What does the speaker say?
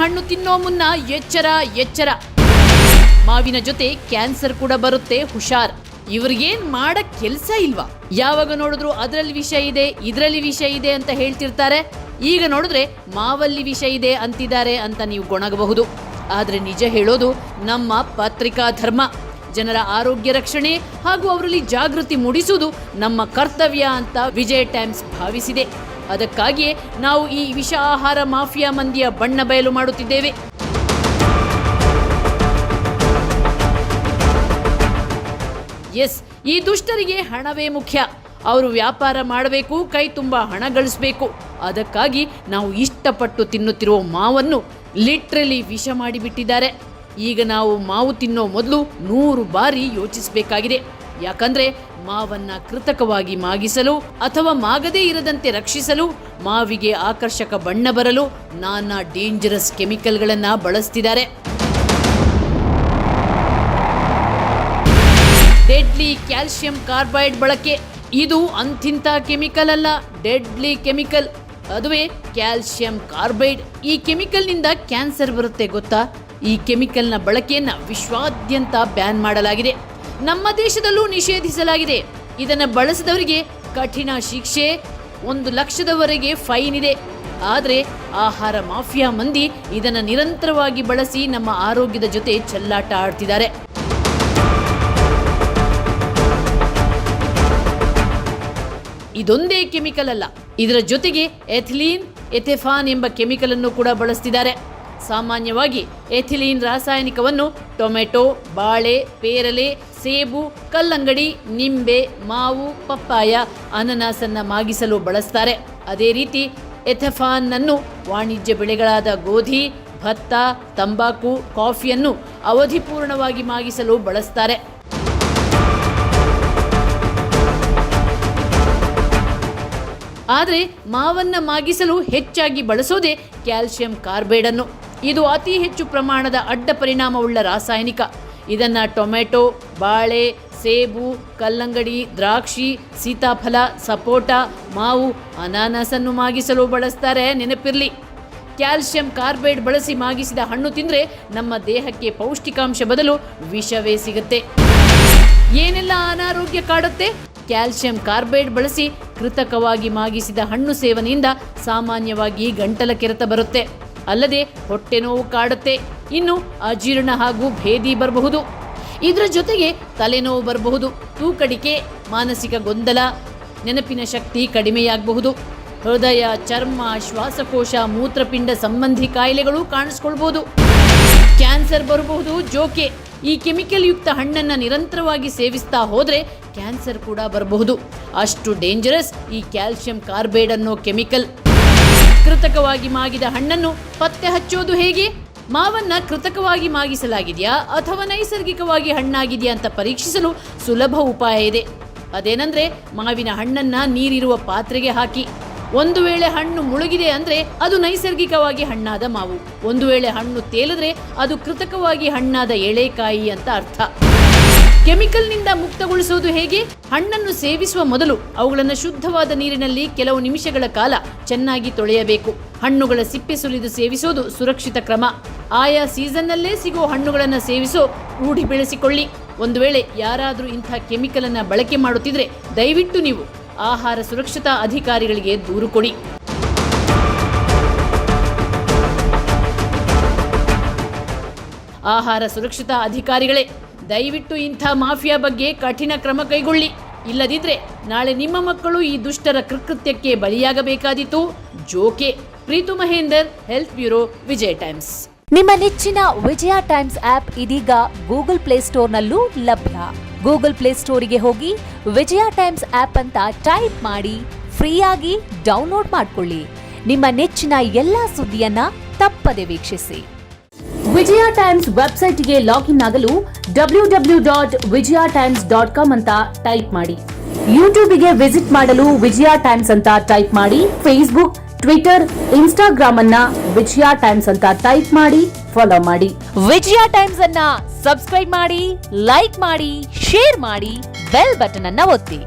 ಹಣ್ಣು ತಿನ್ನೋ ಮುನ್ನ ಎಚ್ಚರ ಎಚ್ಚರ. ಮಾವಿನ ಜೊತೆ ಕ್ಯಾನ್ಸರ್ ಕೂಡ ಬರುತ್ತೆ, ಹುಷಾರ್. ಇವ್ರಿಗೇನ್ ಮಾಡಕ್ ಕೆಲ್ಸ ಇಲ್ವಾ? ಯಾವಾಗ ನೋಡಿದ್ರು ಅದರಲ್ಲಿ ವಿಷ ಇದೆ, ಇದರಲ್ಲಿ ವಿಷ ಇದೆ ಅಂತ ಹೇಳ್ತಿರ್ತಾರೆ. ಈಗ ನೋಡಿದ್ರೆ ಮಾವಲ್ಲಿ ವಿಷ ಇದೆ ಅಂತಿದ್ದಾರೆ ಅಂತ ನೀವು ಗೊಣಗಬಹುದು. ಆದ್ರೆ ನಿಜ ಹೇಳೋದು ನಮ್ಮ ಪತ್ರಿಕಾ ಧರ್ಮ. ಜನರ ಆರೋಗ್ಯ ರಕ್ಷಣೆ ಹಾಗೂ ಅವರಲ್ಲಿ ಜಾಗೃತಿ ಮೂಡಿಸುವುದು ನಮ್ಮ ಕರ್ತವ್ಯ ಅಂತ ವಿಜಯ ಟೈಮ್ಸ್ ಭಾವಿಸಿದೆ. ಅದಕ್ಕಾಗಿಯೇ ನಾವು ಈ ವಿಷ ಆಹಾರ ಮಾಫಿಯಾ ಮಂದಿಯ ಬಣ್ಣ ಬಯಲು ಮಾಡುತ್ತಿದ್ದೇವೆ. ಎಸ್, ಈ ದುಷ್ಟರಿಗೆ ಹಣವೇ ಮುಖ್ಯ. ಅವರು ವ್ಯಾಪಾರ ಮಾಡಬೇಕು, ಕೈ ತುಂಬ ಹಣ ಗಳಿಸಬೇಕು. ಅದಕ್ಕಾಗಿ ನಾವು ಇಷ್ಟಪಟ್ಟು ತಿನ್ನುತ್ತಿರುವ ಮಾವನ್ನು ಲಿಟ್ರಲಿ ವಿಷ ಮಾಡಿಬಿಟ್ಟಿದ್ದಾರೆ. ಈಗ ನಾವು ಮಾವು ತಿನ್ನೋ ಮೊದಲು 100 ಬಾರಿ ಯೋಚಿಸಬೇಕಾಗಿದೆ. ಯಾಕಂದ್ರೆ ಮಾವನ್ನ ಕೃತಕವಾಗಿ ಮಾಗಿಸಲು ಅಥವಾ ಮಾಗದೇ ಇರದಂತೆ ರಕ್ಷಿಸಲು ಮಾವಿಗೆ ಆಕರ್ಷಕ ಬಣ್ಣ ಬರಲು ನಾನಾ ಡೇಂಜರಸ್ ಕೆಮಿಕಲ್ಗಳನ್ನ ಬಳಸ್ತಿದ್ದಾರೆ. ಡೆಡ್ಲಿ ಕ್ಯಾಲ್ಸಿಯಂ ಕಾರ್ಬೈಡ್ ಬಳಕೆ. ಇದು ಅಂತಿಂತ ಕೆಮಿಕಲ್ ಅಲ್ಲ, ಡೆಡ್ಲಿ ಕೆಮಿಕಲ್. ಅದುವೇ ಕ್ಯಾಲ್ಸಿಯಂ ಕಾರ್ಬೈಡ್. ಈ ಕೆಮಿಕಲ್ನಿಂದ ಕ್ಯಾನ್ಸರ್ ಬರುತ್ತೆ ಗೊತ್ತಾ? ಈ ಕೆಮಿಕಲ್ನ ಬಳಕೆಯನ್ನ ವಿಶ್ವಾದ್ಯಂತ ಬ್ಯಾನ್ ಮಾಡಲಾಗಿದೆ. ನಮ್ಮ ದೇಶದಲ್ಲೂ ನಿಷೇಧಿಸಲಾಗಿದೆ. ಇದನ್ನು ಬಳಸಿದವರಿಗೆ ಕಠಿಣ ಶಿಕ್ಷೆ, 1 ಲಕ್ಷದವರೆಗೆ ಫೈನ್ ಇದೆ. ಆದರೆ ಆಹಾರ ಮಾಫಿಯಾ ಮಂದಿ ಇದನ್ನು ನಿರಂತರವಾಗಿ ಬಳಸಿ ನಮ್ಮ ಆರೋಗ್ಯದ ಜೊತೆ ಚೆಲ್ಲಾಟ ಆಡ್ತಿದ್ದಾರೆ. ಇದೊಂದೇ ಕೆಮಿಕಲ್ ಅಲ್ಲ, ಇದರ ಜೊತೆಗೆ ಎಥಿಲೀನ್, ಎಥೆಫಾನ್ ಎಂಬ ಕೆಮಿಕಲ್ ಅನ್ನು ಕೂಡ ಬಳಸ್ತಿದ್ದಾರೆ. ಸಾಮಾನ್ಯವಾಗಿ ಎಥಿಲೀನ್ ರಾಸಾಯನಿಕವನ್ನು ಟೊಮೆಟೊ, ಬಾಳೆ, ಪೇರಲೆ, ಸೇಬು, ಕಲ್ಲಂಗಡಿ, ನಿಂಬೆ, ಮಾವು, ಪಪ್ಪಾಯ, ಅನನಾಸನ್ನ ಮಾಗಿಸಲು ಬಳಸ್ತಾರೆ. ಅದೇ ರೀತಿ ಎಥೆಫಾನ್ ಅನ್ನು ವಾಣಿಜ್ಯ ಬೆಳೆಗಳಾದ ಗೋಧಿ, ಭತ್ತ, ತಂಬಾಕು, ಕಾಫಿಯನ್ನು ಅವಧಿಪೂರ್ಣವಾಗಿ ಮಾಗಿಸಲು ಬಳಸ್ತಾರೆ. ಆದರೆ ಮಾವನ್ನ ಮಾಗಿಸಲು ಹೆಚ್ಚಾಗಿ ಬಳಸೋದೇ ಕ್ಯಾಲ್ಸಿಯಂ ಕಾರ್ಬೈಡ್ ಅನ್ನು. ಇದು ಅತಿ ಹೆಚ್ಚು ಪ್ರಮಾಣದ ಅಡ್ಡ ಪರಿಣಾಮವುಳ್ಳ ರಾಸಾಯನಿಕ. ಇದನ್ನ ಟೊಮೆಟೊ, ಬಾಳೆ, ಸೇಬು, ಕಲ್ಲಂಗಡಿ, ದ್ರಾಕ್ಷಿ, ಸೀತಾಫಲ, ಸಪೋಟ, ಮಾವು, ಅನಾನಸನ್ನು ಮಾಗಿಸಲು ಬಳಸ್ತಾರೆ. ನೆನಪಿರ್ಲಿ, ಕ್ಯಾಲ್ಸಿಯಂ ಕಾರ್ಬೈಡ್ ಬಳಸಿ ಮಾಗಿಸಿದ ಹಣ್ಣು ತಿಂದ್ರೆ ನಮ್ಮ ದೇಹಕ್ಕೆ ಪೌಷ್ಟಿಕಾಂಶ ಬದಲು ವಿಷವೇ ಸಿಗುತ್ತೆ. ಏನೆಲ್ಲ ಅನಾರೋಗ್ಯ ಕಾಡುತ್ತೆ? ಕ್ಯಾಲ್ಸಿಯಂ ಕಾರ್ಬೈಡ್ ಬಳಸಿ ಕೃತಕವಾಗಿ ಮಾಗಿಸಿದ ಹಣ್ಣು ಸೇವನೆಯಿಂದ ಸಾಮಾನ್ಯವಾಗಿ ಗಂಟಲ ಕೆರೆತ ಬರುತ್ತೆ. ಅಲ್ಲದೆ ಹೊಟ್ಟೆ ನೋವು ಕಾಡುತ್ತೆ. ಇನ್ನು ಅಜೀರ್ಣ ಹಾಗೂ ಭೇದಿ ಬರಬಹುದು. ಇದರ ಜೊತೆಗೆ ತಲೆನೋವು ಬರಬಹುದು, ತೂಕಡಿಕೆ, ಮಾನಸಿಕ ಗೊಂದಲ, ನೆನಪಿನ ಶಕ್ತಿ ಕಡಿಮೆಯಾಗಬಹುದು. ಹೃದಯ, ಚರ್ಮ, ಶ್ವಾಸಕೋಶ, ಮೂತ್ರಪಿಂಡ ಸಂಬಂಧಿ ಕಾಯಿಲೆಗಳು ಕಾಣಿಸ್ಕೊಳ್ಬಹುದು. ಕ್ಯಾನ್ಸರ್ ಬರಬಹುದು. ಜೋಕೆ, ಈ ಕೆಮಿಕಲ್ ಯುಕ್ತ ಹಣ್ಣನ್ನು ನಿರಂತರವಾಗಿ ಸೇವಿಸ್ತಾ ಹೋದ್ರೆ ಕ್ಯಾನ್ಸರ್ ಕೂಡ ಬರಬಹುದು. ಅಷ್ಟು ಡೇಂಜರಸ್ ಈ ಕ್ಯಾಲ್ಸಿಯಂ ಕಾರ್ಬೈಡ್ ಅನ್ನೋ ಕೆಮಿಕಲ್. ಕೃತಕವಾಗಿ ಮಾಗಿದ ಹಣ್ಣನ್ನು ಪತ್ತೆ ಹಚ್ಚೋದು ಹೇಗೆ? ಮಾವನ್ನ ಕೃತಕವಾಗಿ ಮಾಗಿಸಲಾಗಿದೆಯಾ ಅಥವಾ ನೈಸರ್ಗಿಕವಾಗಿ ಹಣ್ಣಾಗಿದೆಯಾ ಅಂತ ಪರೀಕ್ಷಿಸಲು ಸುಲಭ ಉಪಾಯ ಇದೆ. ಅದೇನಂದ್ರೆ, ಮಾವಿನ ಹಣ್ಣನ್ನ ನೀರಿರುವ ಪಾತ್ರೆಗೆ ಹಾಕಿ. ಒಂದು ವೇಳೆ ಹಣ್ಣು ಮುಳುಗಿದೆ ಅಂದ್ರೆ ಅದು ನೈಸರ್ಗಿಕವಾಗಿ ಹಣ್ಣಾದ ಮಾವು. ಒಂದು ವೇಳೆ ಹಣ್ಣು ತೇಲಿದ್ರೆ ಅದು ಕೃತಕವಾಗಿ ಹಣ್ಣಾದ ಎಳೆಕಾಯಿ ಅಂತ ಅರ್ಥ. ಕೆಮಿಕಲ್ನಿಂದ ಮುಕ್ತಗೊಳಿಸುವುದು ಹೇಗೆ? ಹಣ್ಣನ್ನು ಸೇವಿಸುವ ಮೊದಲು ಅವುಗಳನ್ನು ಶುದ್ಧವಾದ ನೀರಿನಲ್ಲಿ ಕೆಲವು ನಿಮಿಷಗಳ ಕಾಲ ಚೆನ್ನಾಗಿ ತೊಳೆಯಬೇಕು. ಹಣ್ಣುಗಳ ಸಿಪ್ಪೆ ಸುಲಿದು ಸೇವಿಸೋದು ಸುರಕ್ಷಿತ ಕ್ರಮ. ಆಯಾ ಸೀಸನ್ನಲ್ಲೇ ಸಿಗೋ ಹಣ್ಣುಗಳನ್ನು ಸೇವಿಸೋ ರೂಢಿ ಬೆಳೆಸಿಕೊಳ್ಳಿ. ಒಂದು ವೇಳೆ ಯಾರಾದರೂ ಇಂಥ ಕೆಮಿಕಲ್ ಅನ್ನ ಬಳಕೆ ಮಾಡುತ್ತಿದ್ರೆ ದಯವಿಟ್ಟು ನೀವು ಆಹಾರ ಸುರಕ್ಷತಾ ಅಧಿಕಾರಿಗಳಿಗೆ ದೂರು ಕೊಡಿ. ಆಹಾರ ಸುರಕ್ಷತಾ ಅಧಿಕಾರಿಗಳೇ, ದಯವಿಟ್ಟು ಇಂಥ ಮಾಫಿಯಾ ಬಗ್ಗೆ ಕಠಿಣ ಕ್ರಮ ಕೈಗೊಳ್ಳಿ. ಇಲ್ಲದಿದ್ರೆ ನಾಳೆ ನಿಮ್ಮ ಮಕ್ಕಳು ಈ ದುಷ್ಟರ ಕೃತ್ಯಕ್ಕೆ ಬಲಿಯಾಗಬೇಕಾದೀತು. ಜೋಕೆ. ಪ್ರೀತು ಮಹೇಂದರ್, ಹೆಲ್ತ್ ಬ್ಯೂರೋ, ವಿಜಯ ಟೈಮ್ಸ್. ನಿಮ್ಮ ನೆಚ್ಚಿನ ವಿಜಯ ಟೈಮ್ಸ್ ಆಪ್ ಇದೀಗ ಗೂಗಲ್ ಪ್ಲೇಸ್ಟೋರ್ನಲ್ಲೂ ಲಭ್ಯ. ಗೂಗಲ್ ಪ್ಲೇಸ್ಟೋರಿಗೆ ಹೋಗಿ ವಿಜಯ ಟೈಮ್ಸ್ ಆಪ್ ಅಂತ ಟೈಪ್ ಮಾಡಿ ಫ್ರೀಯಾಗಿ ಡೌನ್ಲೋಡ್ ಮಾಡಿಕೊಳ್ಳಿ. ನಿಮ್ಮ ನೆಚ್ಚಿನ ಎಲ್ಲಾ ಸುದ್ದಿಯನ್ನ ತಪ್ಪದೆ ವೀಕ್ಷಿಸಿ. ವಿಜಯ ಟೈಮ್ಸ್ ವೆಬ್ಸೈಟ್ಗೆ ಲಾಗಿನ್ ಆಗಲು www.vijayatimes.com ಅಂತ ಟೈಪ್ ಮಾಡಿ. ಯೂಟ್ಯೂಬ್ಗೆ ವಿಸಿಟ್ ಮಾಡಲು ವಿಜಯ ಟೈಮ್ಸ್ ಅಂತ ಟೈಪ್ ಮಾಡಿ. ಫೇಸ್ಬುಕ್, ಟ್ವಿಟರ್, ಇನ್ಸ್ಟಾಗ್ರಾಮ್ ಅನ್ನ ವಿಜಯ ಟೈಮ್ಸ್ ಅಂತ ಟೈಪ್ ಮಾಡಿ, ಫಾಲೋ ಮಾಡಿ. ವಿಜಯ ಟೈಮ್ಸ್ ಅನ್ನ ಸಬ್ಸ್ಕ್ರೈಬ್ ಮಾಡಿ, ಲೈಕ್ ಮಾಡಿ, ಶೇರ್ ಮಾಡಿ, ಬೆಲ್ ಬಟನ್ ಅನ್ನ ಒತ್ತಿ.